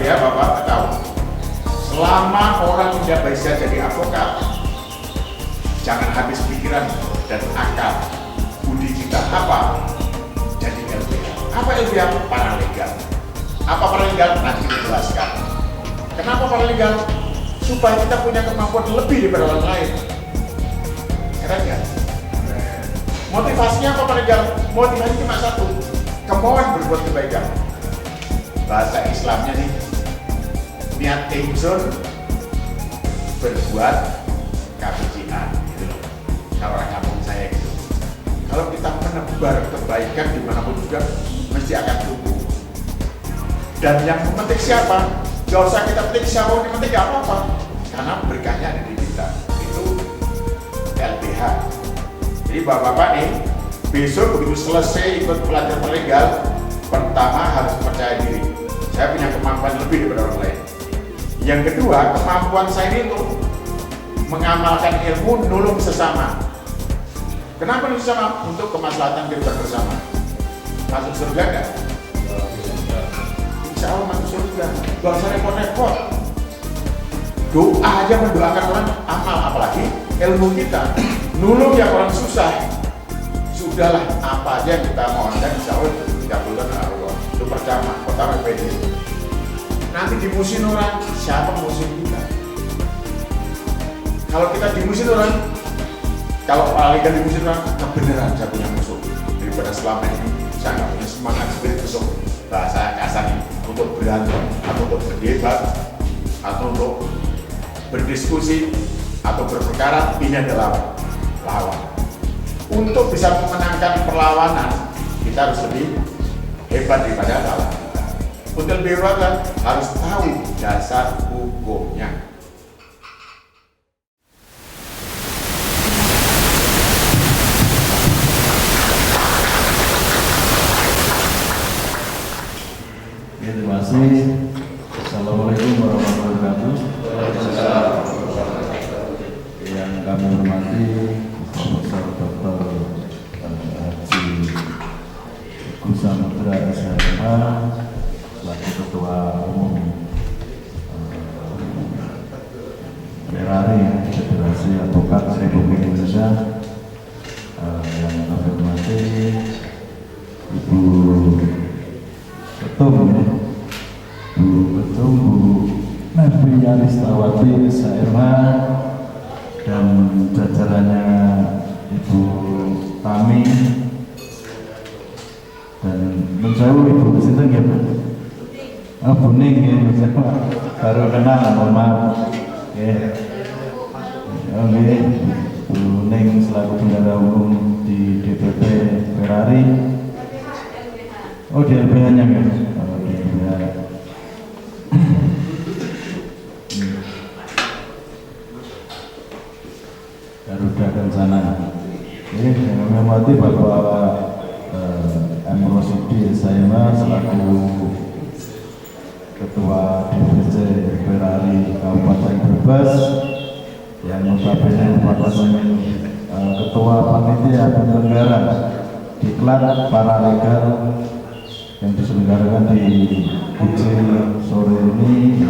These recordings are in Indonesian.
LBH Bapak tahu, selama orang tidak bisa jadi advokat, jangan habis pikiran dan akal budi kita apa jadi LBH. Apa LBH? Paralegal. Apa paralegal? Nanti dijelaskan. Kenapa paralegal? Supaya kita punya kemampuan lebih daripada orang lain. Keren nggak? Motivasinya apa paralegal? Motivasinya cuma satu, kemauan berbuat kebaikan. Bahasa Islamnya nih, niat ingsun berbuat kebajikan gitu loh. Kalau orang kampung saya gitu. Kalau kita menebar kebaikan dimanapun juga mesti akan tumbuh. Dan yang memetik siapa? Gak usah kita petik siapa yang memetik, gak apa-apa. Karena berkahnya ada di kita. Itu LBH. Jadi bapak-bapak nih, besok begitu selesai ikut pelajaran paralegal, pertama harus percaya diri. Saya punya kemampuan lebih daripada orang lain. Yang kedua, kemampuan saya ini untuk mengamalkan ilmu, nolong sesama. Kenapa nolong sesama? Untuk kemaslahatan kita bersama. Masuk surga enggak? Insya Allah masuk surga. Gak usah repot-repot. Doa aja mendoakan orang amal, apalagi ilmu kita. Nolong yang orang susah. Sudahlah, apa aja yang kita mohonkan insya Allah dikabulkan oleh Allah. Itu pertama PD. Nanti dimusuhin orang, siapa musuh kita? Kalau kita dimusuhin orang, kalau paralegal dimusuhin orang, kebenaran saya punya musuh. Daripada selama ini saya nggak punya semangat seperti besok bahasa kasar ini untuk berantem atau untuk berdebat atau untuk berdiskusi atau berperkara, ini adalah lawan. Untuk bisa memenangkan perlawanan, kita harus lebih hebat daripada lawan kita. Untuk lebih hebat harus tahu dasar hukumnya. Terima kasih. Assalamualaikum warahmatullahi wabarakatuh. Yang kami hormati Profesor Dr. Haji Gus Samudra SHMH selaku Ketua Umum Ferrari Federasi Advokat Republik Indonesia. Yang kami hormati Ibu Ketum Bu Nafia Listawati SHMH dan jajarannya Ibu Tami dan menjauh Ibu Sinten ya Bu? Buning ya, baru kenal, mohon maaf. Oke, Bu Ning selaku bendahara umum di DPP Ferrari. Oh di LBH-nya ya? Oh di LBH. Garuda Kencana. Ini yang menghormati Bapak M. Rosidi SHMH selaku Ketua DPC Ferrari Kabupaten Brebes, yang notabene merupakan Ketua Panitia Penyelenggara Diklat Paralegal yang diselenggarakan di Kecil sore ini.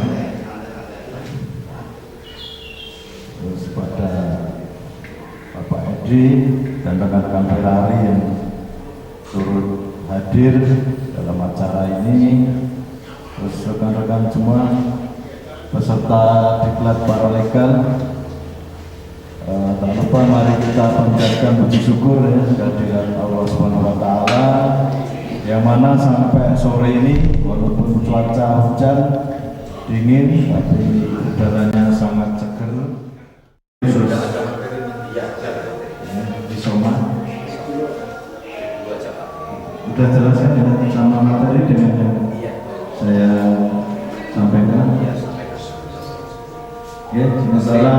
Terus pada Bapak Edi dan rekan-rekan Ferrari yang turut hadir dalam acara ini, terus rekan-rekan semua peserta diklat paralegal. Tak lupa mari kita panjatkan puji syukur ya kehadirat Allah Subhanahu wa taala yang mana sampai sore ini walaupun cuaca hujan dingin tapi udaranya sangat seger. Di Soma udah jelaskan ya sama materi dengan yang saya sampaikan. Ya, sementara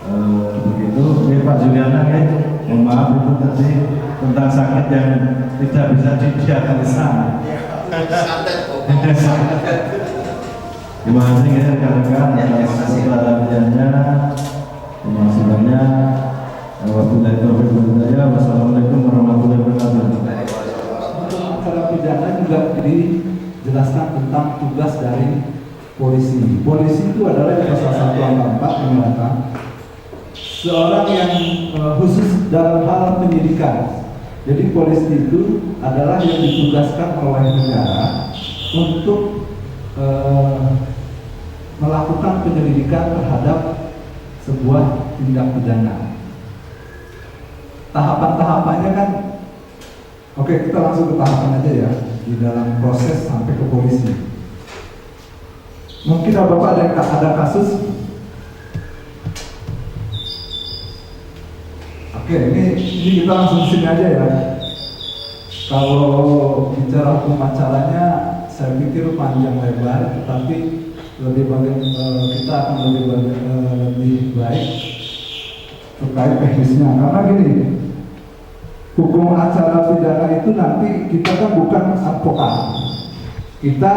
begitu, Pak Juliana, mohon maaf itu tadi tentang sakit yang tidak bisa didiagnosa. Terima kasih ya rekan-rekan atas perhatiannya. Terima kasih banyak. Wabillahi taufiq wal hidayah. Wassalamualaikum warahmatullahi wabarakatuh. Kalau pidana juga dijelaskan menjelaskan tentang tugas dari polisi. Polisi itu adalah di pasal 1 angka 4 yang mengatakan seorang yang khusus dalam hal penyidikan. Jadi polisi itu adalah yang ditugaskan oleh negara untuk melakukan penyelidikan terhadap sebuah tindak pidana. Tahapan-tahapannya kan, oke, kita langsung ke tahapan aja ya, di dalam proses sampai ke polisi. Mungkin Bapak ada kasus. Oke, ini kita langsung sini aja ya. Kalau bicara hukum acaranya, saya pikir panjang lebar, tetapi kita akan lebih baik terkait teknisnya. Karena gini, hukum acara pidana itu nanti kita kan bukan advokat. Kita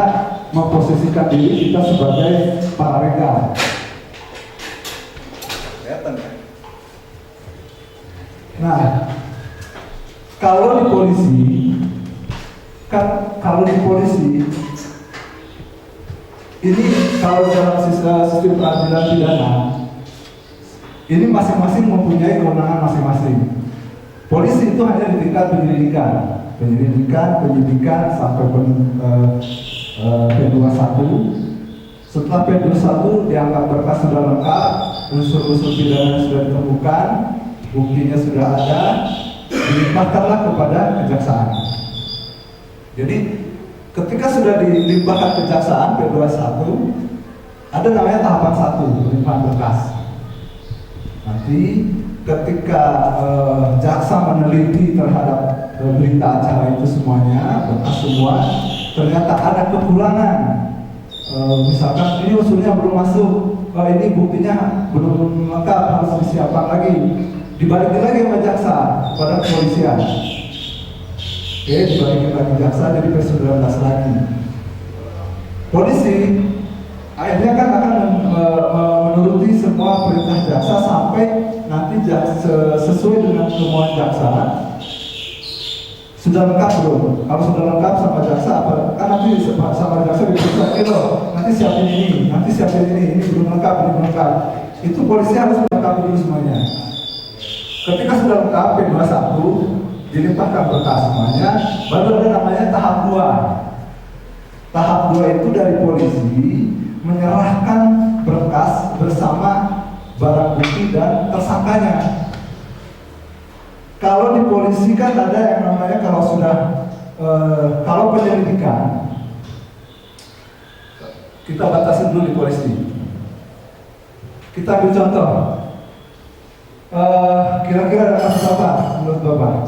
memposisikan diri kita sebagai paralegal. Kelihatan kan? Nah, kalau di polisi ini kalau dalam sistem peradilan pidana ini masing-masing mempunyai kewenangan masing-masing. Polisi itu hanya di tingkat penyidikan sampai P21. Setelah P21 dianggap berkas sudah lengkap, unsur-unsur pidana sudah ditemukan, buktinya sudah ada, dilimpahkanlah kepada kejaksaan. Jadi ketika sudah dilimpahkan kejaksaan P21, ada namanya tahapan 1, pelimpahan berkas. Nanti ketika jaksa meneliti terhadap berita acara itu semuanya, berkas semua, ternyata ada kekurangan. Misalkan ini unsurnya belum masuk, ini buktinya belum lengkap, harus disiapkan lagi. Dibalikin lagi sama jaksa pada kepolisian. Oke, dibalikin lagi jaksa jadi P19 lagi. Polisi akhirnya kan akan menuruti semua perintah jaksa sampai nanti sesuai dengan temuan jaksa. Sudah lengkap belum? Kalau sudah lengkap sama jaksa apa? Kan nanti sama jaksa diperiksa loh. Nanti siapin ini belum lengkap, ini belum lengkap. Itu polisi harus melengkapi dulu semuanya. Ketika sudah lengkap P21 dilimpahkan berkas semuanya, baru ada namanya tahap 2. Tahap 2 itu dari polisi menyerahkan berkas bersama barang bukti dan tersangkanya. Kalau di polisi kan ada yang namanya kalau penyelidikan kita batasi dulu di polisi. Kita ambil contoh. Kira-kira ada kasus apa menurut Bapak?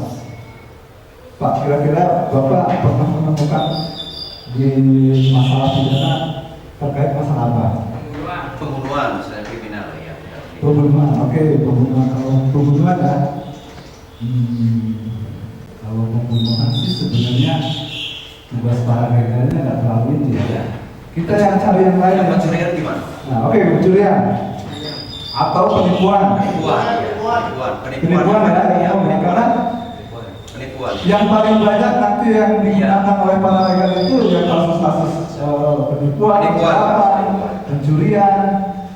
Pak, kira-kira Bapak pernah menemukan di masalah pidana terkait masalah apa? Pembunuhan, misalnya kriminal ya. Pembunuhan, oke, pembunuhan. Kalau pembunuhan ya, kalau pembunuhan sih sebenarnya tugas paralegalnya nggak terlalu ini ya. Kita yang cari yang lain. Pencurian gimana? Nah, oke, pencurian atau penipuan. Penipuan ya, karena penipuan. yang paling banyak nanti yang digunakan oleh paralegal itu ya kasus-kasus penipuan, pencurian,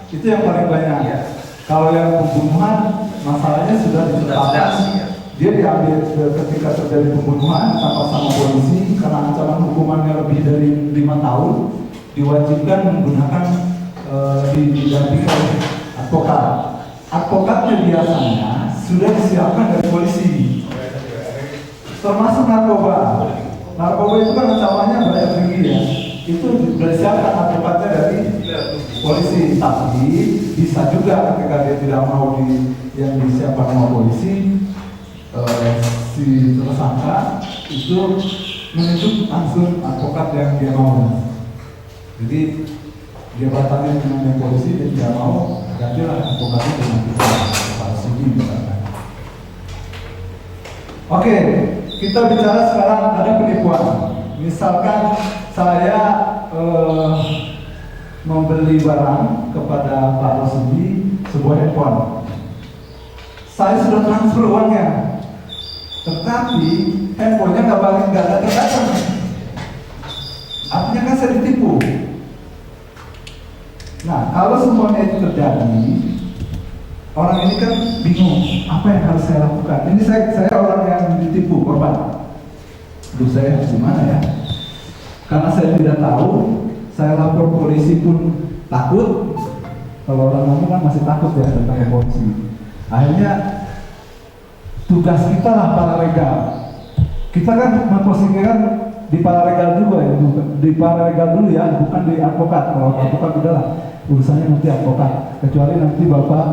itu yang paling banyak. Ya. Kalau yang pembunuhan masalahnya sudah ditetapkan. Ya. Dia diambil ketika terjadi pembunuhan tanpa sama polisi karena ancaman hukumannya lebih dari 5 tahun, diwajibkan menggunakan didampingi oleh advokat. Advokatnya biasanya sudah disiapkan dari polisi, termasuk narkoba. Narkoba itu kan ancamannya banyak tinggi ya. Itu sudah disiapkan advokatnya dari polisi. Tapi bisa juga ketika dia tidak mau yang disiapkan sama polisi, si tersangka itu menunjuk langsung advokat yang dia mau. Jadi dia batalin dengan polisi, dia tidak mau, gantilah advokatnya dengan polisi misalkan. Oke, kita bicara sekarang ada penipuan. Misalkan saya membeli barang kepada Pak Rosidi sebuah handphone. Saya sudah transfer uangnya, tetapi handphonenya nggak ada terdata. Artinya kan saya ditipu. Nah, kalau semuanya itu terjadi, orang ini kan bingung, apa yang harus saya lakukan? Ini saya orang yang ditipu, korban. Aduh, saya harus gimana ya? Karena saya tidak tahu, saya lapor polisi pun takut. Kalau orang ngomong kan masih takut ya tentang polisi. Akhirnya tugas kita lah paralegal. Kita kan memposisikan di paralegal dulu ya, di paralegal dulu ya, bukan di advokat. Kalau advokat udahlah urusannya nanti advokat. Kecuali nanti Bapak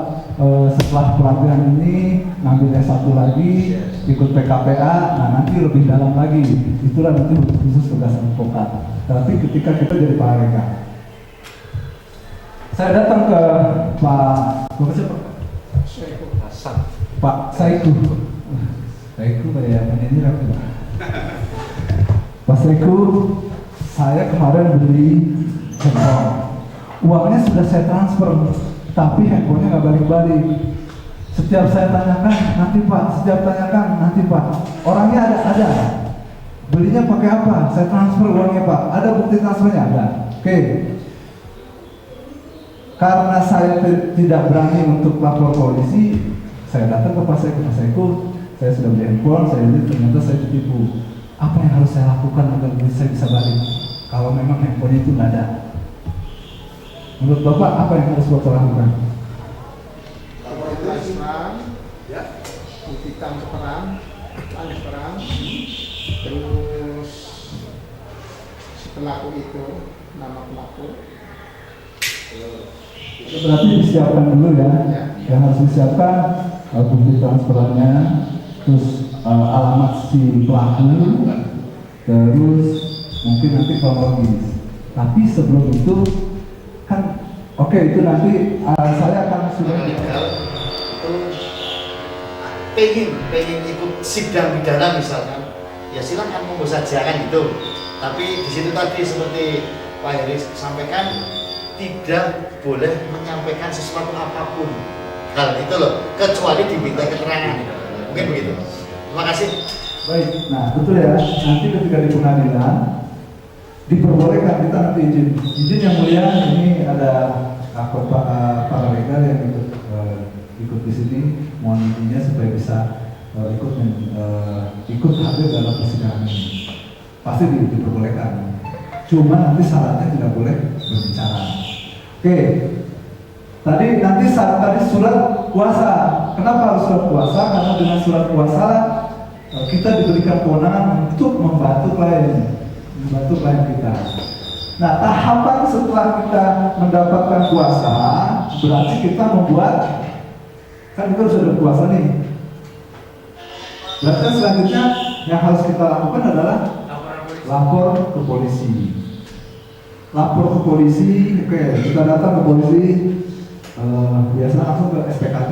setelah pelatihan ini ngambil S1 lagi, ikut PKPA, nah nanti lebih dalam lagi. Itulah nanti khusus tugas advokat. Tapi ketika kita jadi paralegal, saya datang ke Pak Saiku kayak penyanyi apa? Pak Saiku, saya kemarin beli handphone. Uangnya sudah saya transfer, tapi handphonenya nggak balik-balik. Setiap saya tanyakan, nanti Pak. Setiap tanyakan, nanti Pak. Orangnya ada. Belinya pakai apa? Saya transfer uangnya Pak. Ada bukti transfernya? Ada. Oke. Karena saya tidak berani untuk lapor polisi, saya datang ke Pak Saiku. Saya sudah beli handphone, saya lihat ternyata saya ditipu. Apa yang harus saya lakukan agar saya bisa balik? Kalau memang handphone itu nggak ada. Menurut Bapak, apa yang harus Bapak lakukan? Lapor transferan, ya, bukti transferan, terus si pelaku itu, nama pelaku. Berarti disiapkan dulu ya, yang harus disiapkan bukti transferannya, terus alamat si pelaku, terus mungkin nanti kronologis. Tapi sebelum itu kan, oke, itu nanti saya akan sudah legal itu pengen ikut sidang pidana misalkan, ya silakan monggo saja kan gitu. Tapi di situ tadi seperti Pak Heri sampaikan, tidak boleh menyampaikan sesuatu apapun hal itu loh, kecuali diminta keterangan. Mungkin begitu. Terima kasih. baik. Nah, betul ya. Nanti ketika di pengadilan diperbolehkan kita nanti izin yang mulia. Ini ada paralegal yang ikut di sini. Mohon izinnya supaya bisa ikut hadir dalam persidangan ini. Pasti diperbolehkan. Cuma nanti syaratnya tidak boleh berbicara. Oke. Tadi surat kuasa. Kenapa harus surat kuasa? Karena dengan surat kuasa kita diberikan kewenangan untuk membantu klien kita. Nah, tahapan setelah kita mendapatkan kuasa, berarti kita membuat, kan kita sudah berkuasa nih. Berarti selanjutnya yang harus kita lakukan adalah lapor ke polisi. Lapor ke polisi, oke, kita datang ke polisi. Biasanya langsung ke SPKT,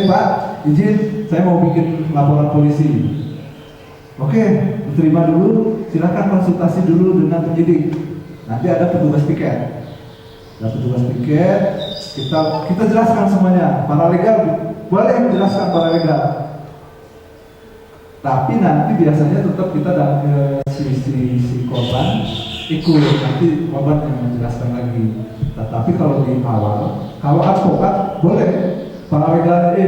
Pak, izin saya mau bikin laporan polisi. Oke, diterima dulu, silakan konsultasi dulu dengan penyidik. Nanti ada petugas piket. Kita jelaskan semuanya. Paralegal boleh menjelaskan paralegal. Tapi nanti biasanya tetap kita si korban ikut, nanti korban yang menjelaskan lagi. Tetapi kalau di awal, kalau advokat boleh, paralegal